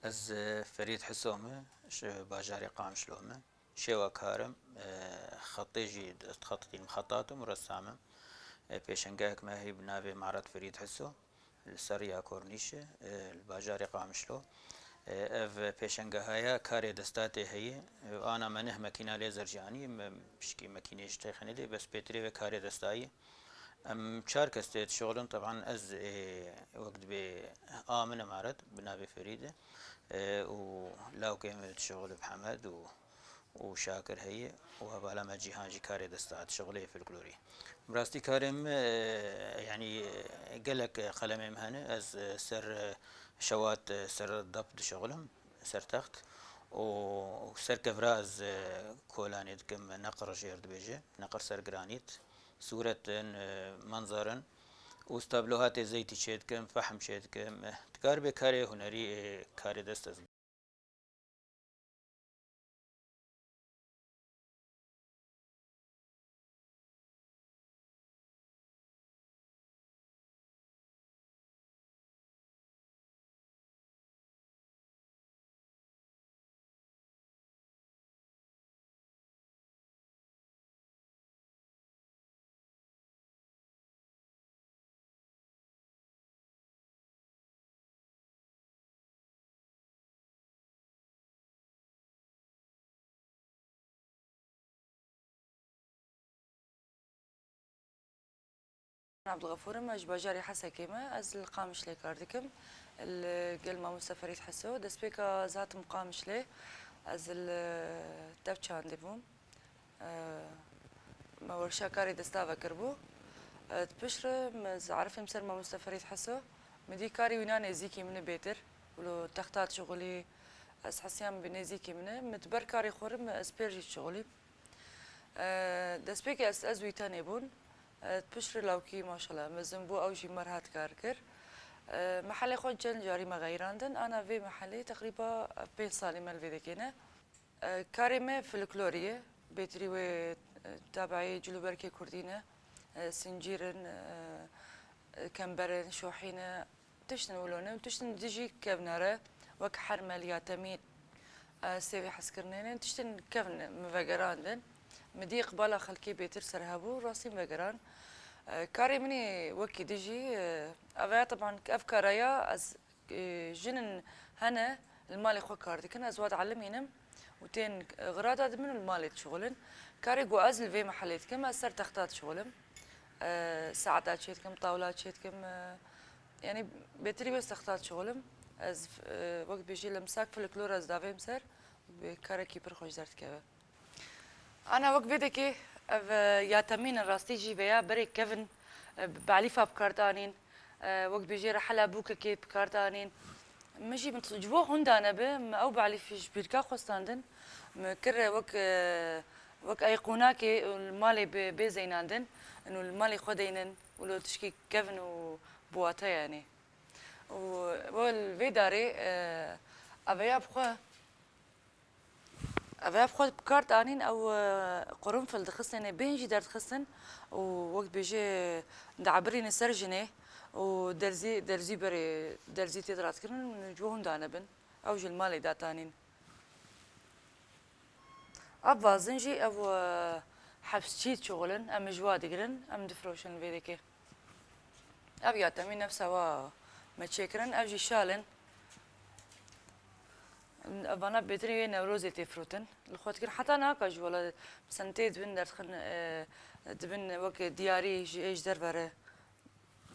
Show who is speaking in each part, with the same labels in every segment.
Speaker 1: از فريد حسومه باجاري قامشلومه شوا كارم خطي جي تخططي المخططات ورسامه بيشنجاك ما هي بنافي معرض فريد حسو السريا كورنيشة الباجاري قامشلو اف بيشنجا هيا كاري دستاتي هي انا منه ماكينة ليزر جاني بشكي ماكينة اشتيخني دي بس بيتري كاري دستاي ام شارك استيت شغلن طبعا از وقت بآمن معرض بنافي فريدة ولاو كيمل شغل بحمد وشاكر هي وهبالا ما جيهانجي كاري دستات شغلي في الكلوري براستي كارم يعني قالك قلمي مهنة از سر شوات سر الضبط شغلهم سر تخت وسر كفراز كولاني دكم نقر جيرد بيجي نقر سر جرانيت صورة منظرا واستابلوهات زيتي شيدكم فحم شيدكم تكار بكاري هنري كاري دست
Speaker 2: عبد الغفور مج باجاري حسا كيما از القامش لي كاردكم القل ما مستفريد حسو دسبيكا ذات مقامش لي از التبشان ديبوم ما ورشا كاري دستافا كربو تبشر مز عارف مسر ما مستفريد حسو مدي كاري ويناني زيكي من بيتر ولو تختات شغلي از حسيان بنزيكي منه متبر كاري خورم اسبيرجي شغلي دسبيكا از ويتاني بون تبشر لوكي ما شاء الله مزنبو او جي مرهات كاركر محلي خود جن جاري ما غيراندن انا في محلي تقريبا 5 صالي مال في ذيكينا كاريمه فلكلوريه بيتري و تابعي جلوبركي كردينه سنجيرن كمبرن شوحينه تشتن ولونه تشتن ديجي كبنره وك حرمل ياتمين سيفي حسكرنين تشتن كفن مفقراندن مدي قبالة خلكي بيتر سرهابو راسي مفقران كاري مني وكي ديجي أفيا طبعا أفكاريا أز جنن هنا المالي خو كاردي كنا أزواد علمينم وتين غرادة من المالي شغلن كاري قو أزل في محليت كم أسر تختات شغلم ساعات شيتكم طاولات شيتكم يعني بيتري بس تختات شغلم از وقت بيجي لمساك في الكلور از دافي مسر بكاري كيبر خوش زرت كذا أنا وقت بدكي يا تمين الراستيجي بيا بري كيفن بعليفة بكارتانين وقت بيجي رحلة بوكا كي بكارتانين ماشي متجبو هندانا به أو بعليف جبيركا خستاندن مكر وك أيقوناكي المالي بزيناندن إنه المالي خدينن ولو تشكي كيفن وبواتا يعني والفيداري أبيا بخوا أبغى بخود بكارت آنين أو قرنفل دخسن بينجي در دخسن ووقت بيجي دعبرين السرجنة ودرزي بري درزي تدرات كرن جوهن دانا بن أو جل مالي داتانين أبغى زنجي أو حبس شيت شغلن أم جواد قرن أم دفروشن في ذيك أبغى تمين نفسها ما تشكرن أجي شالن أنا بتري نوروزي تفروتن الخوات كر حتى ناقش ولا سنتين دبن درخن دبن وك دياري إيش دربره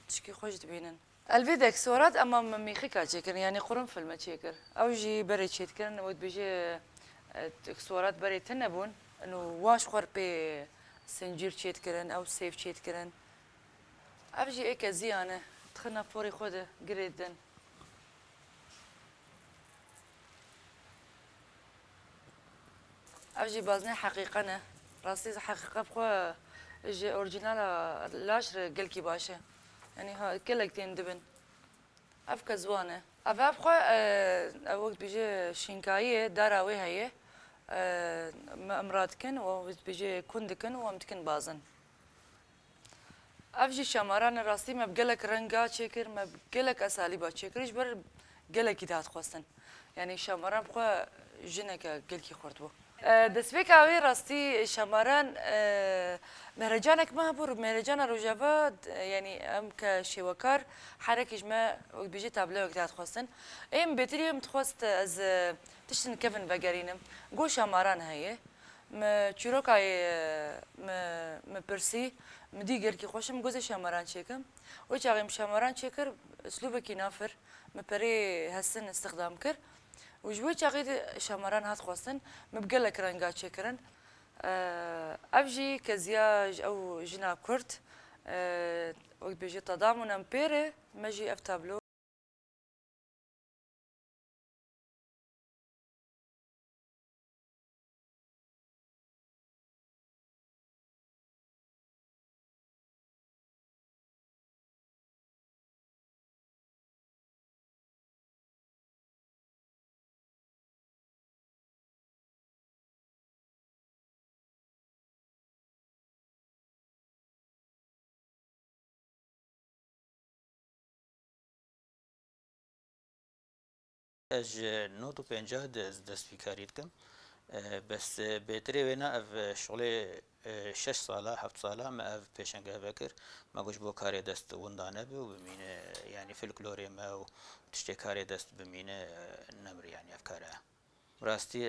Speaker 2: تشكي خوش دبينن الفيديك صورات أمام ميخيكا تشكر يعني قرنفل ما تشكر أو جي بري تشكر ود بيجي صورات بري تنبون إنه واش خور بي سنجير تشكرن أو سيف تشكرن أبجي إيك زيانة تخنا فوري خود جريدن أجي بازني حقيقة أنا راسي حقيقة بخوا جي أورجينال لاشر قلكي باشا يعني ها كلك تندبن أفكا زوانة أفا بخوا وقت بيجي شينكاية داراوي هي أمراتكن وقت بيجي كندكن وامتكن بازن أفجي شماران راسي ما بقلك رنقا تشكر ما بقلك أساليبا تشكر إيش بر قلك يدات خوستن يعني شامران بخوا جنك قلكي خورتبو دسبيك اوي راستي شامران مهرجانك ما بور مهرجان روجافا يعني ام كشيوكار حركة جما بيجي تابلو وقتها خواستن ام بتريم تخواست از تشتن كيفن بقرينم قو شامران هي ما چروکای ما برسی مدی گر کی خوشم گوز شامران چکم و چاقیم شامران چکر اسلوب کی نافر ما پری هستن استخدام کر و جوی چاقید شامران هات خواستن مبقل کرنگا چکرن افجی کزیاج او جنا کرد وقت بيجي تضامن امبيري ماجي افتابلو
Speaker 1: اج نوتو پنجاه دست بیکاریت کم بس بهتری وینا اف شغل 6 ساله 7 ساله ما اف پیشنگه بکر ما گوش بو کاری دست وندانه بو بمینه يعني فلكلوري ما و تشتي كاري دست بمینه نمر يعني افكاره راستي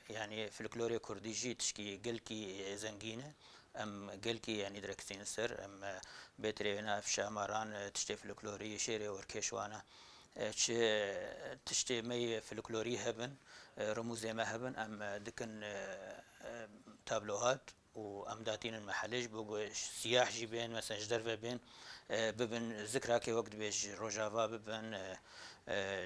Speaker 1: يعني فلكلوري كردي جي تشكي قلكي زنقينه ام قلكي يعني دركتين سر ام بهتری وینا اف شامران تشتي فلكلوري شيري وركيشوانا تشتي مي فلكلوري هبن رموز ما هبن ام دكن تابلوهات وام داتين المحلج بوغ سياح جي بين مثلا جدرفه بين ببن ذكراكي وقت بيج روجافا ببن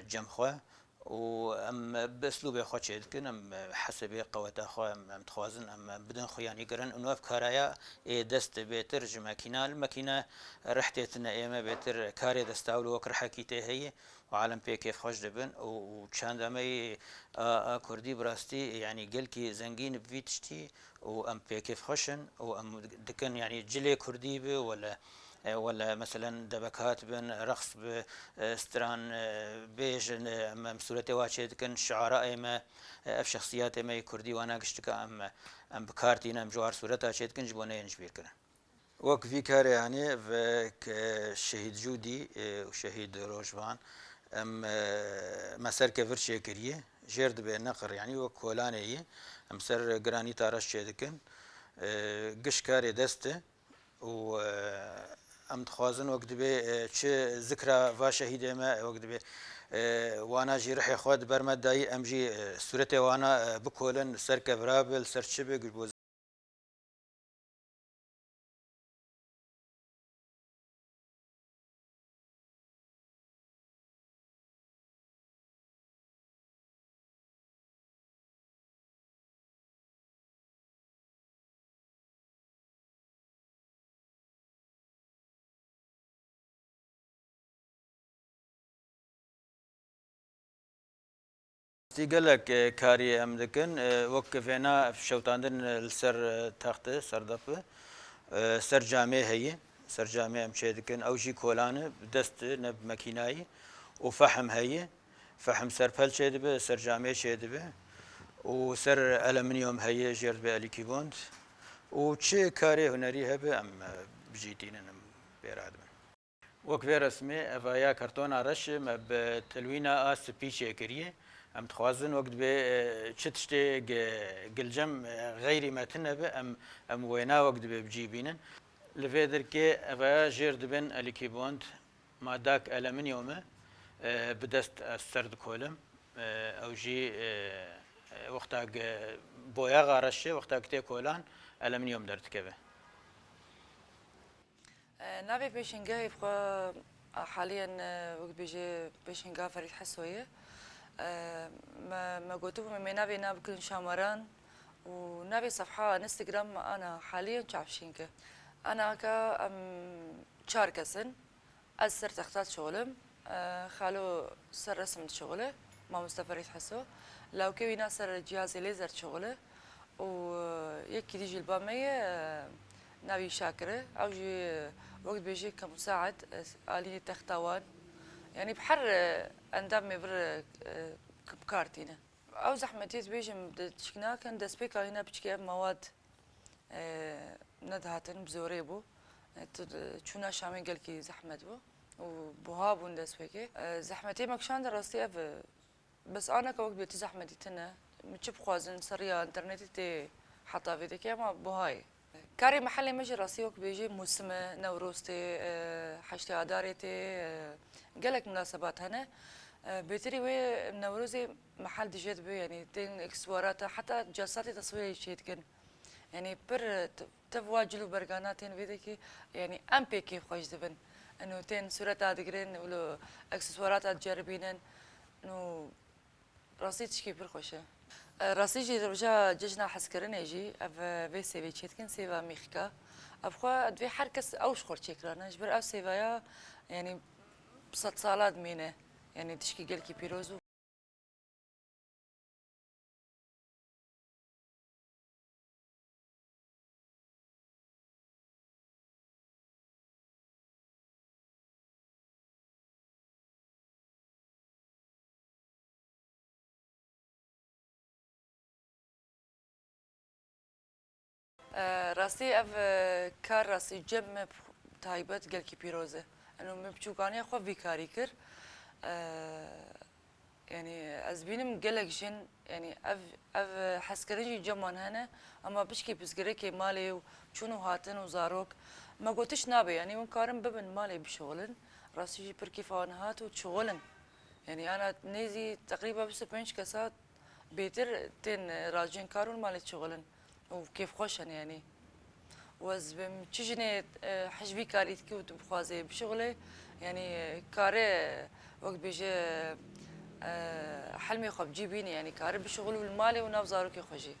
Speaker 1: جمخوا وام باسلوب خو تشدكن ام حسب قوت اخو ام تخوازن ام بدن خو يعني قرن انه افكاريا دست بيتر جماكينا الماكينه رحتتنا ايما بيتر كاري دستاول وكر حكيته هي وعالم بي كيف خوش دبن وشان دمي كردي براستي يعني قلكي زنقين بفيتشتي وام بي كيف خوشن وام دكن يعني جلي كردي بي ولا مثلا دبكات بن رقص بستران بيج مسؤوليتي واجد كن شعراء ما اف شخصيات ما كردي وانا قشتك ام بكارتين ام جوار صورتها شيد كن جبونه ينجبير كن وك في كار يعني شهيد جودي وشهيد روجفان ام مسار كفر شكريه جرد بنقر يعني وكولانيه ام سر جراني تارش شيدكن قش كاري دسته و ام تخوازن وقت به چه ذكرى و شهيد ما وقت به وانا جي رح خود برمد داي ام جي صورته وانا بكولن سر كبرابل سر شبه قبوز قال لك كاري ام دكن وقفنا في شوطاندن السر تخت سر دفه سر جامع هي سر جامع ام شيدكن او جي كولانه دست نب ماكيناي وفحم هي فحم سر فل شيدبه سر جامع شيدبه وسر ألمنيوم هي جرد بالكيبوند وشي كاري هنري هبه ام بجيتين ام بيراد وكفي رسمي افايا كرتون عرش بتلوينا اس بيشي كريه ام تخوازن وقت به تشتشتي قلجم غير متن به ام وينا وقت به بجيبينن لفيدر كي افايا جرد بن الكيبوند ما داك ألمنيوم بدست السرد كولم او جي وقتا بويا غارشه وقتا كتي كولان ألمنيوم درت كبه
Speaker 2: نابي بيشنجا يبقى حاليا وقت بيجي بيشنجا فريد حسوية ما قلتوا من نابي نابكن شامران ونابي صفحة انستغرام أنا حاليا شعبشينكا أنا كا شاركسن أسر تختار شغلم خالو سر رسم شغله مع مصطفى فريد حسو لو كي ناصر جهاز ليزر شغله ويكي ديجي البامية نبي شاكرة أو جي وقت بيجي كمساعد آلية تختوان يعني بحر أندام مبر بكارتينا او زحمتي تبيجم تشكنا كان دسبيك هنا بتشكي مواد ندهاتن بزوري بو تشونا شامي قال كي زحمت بو وبوهاب وندسبيكي زحمتي مكشان دراستي اف بس انا كوقت بيتي زحمتي تنا متشب خوازن سريا انترنتي تي حتى فيديك ما بوهاي كاري محلي مجي راسي وقت بيجي موسم نوروزتي حشتي عدارتي قالك مناسبات هنا بيتري وي نوروزي محل ديجيت بي يعني تين اكسوارات حتى جلسات تصوير شيت كن يعني بر تفواجلو برغاناتين فيديكي يعني ام بي كيف خوش دبن انه تين صورات ادقرين ولو اكسسوارات تجربينن انه راسي تشكي برخوشه راسي جي رجع ججنا حسكرين يجي اف في سي في تشيتكن سيفا ميخكا ابخوا ادفي حركس او شخور تشيكرانا جبر او سيفايا يعني بصت صالات مينه يعني تشكي قلكي بيروزو راسي اف كار راسي جم تايبت قلكي بيروزه انه مبچوكاني خو فيكاري كر يعني ازبينم قلق جن يعني اف حسكريجي جمان هنا اما بشكي بسكريكي مالي وشونو هاتن وزاروك ما قلتش نابي يعني ونكارم ببن مالي بشغلن راسي جي بركي فان هات وشغلن يعني انا نيزي تقريبا بس بنش كاسات بيتر تين راجين كارون مالي شغلن وكيف خوشن يعني وز بمتشجني حجبي كاريت كيوت بخوازي بشغله يعني كاري وقت بيجي حلمي خب جيبيني يعني كاري بشغله المالي ونافزارو كي خوجي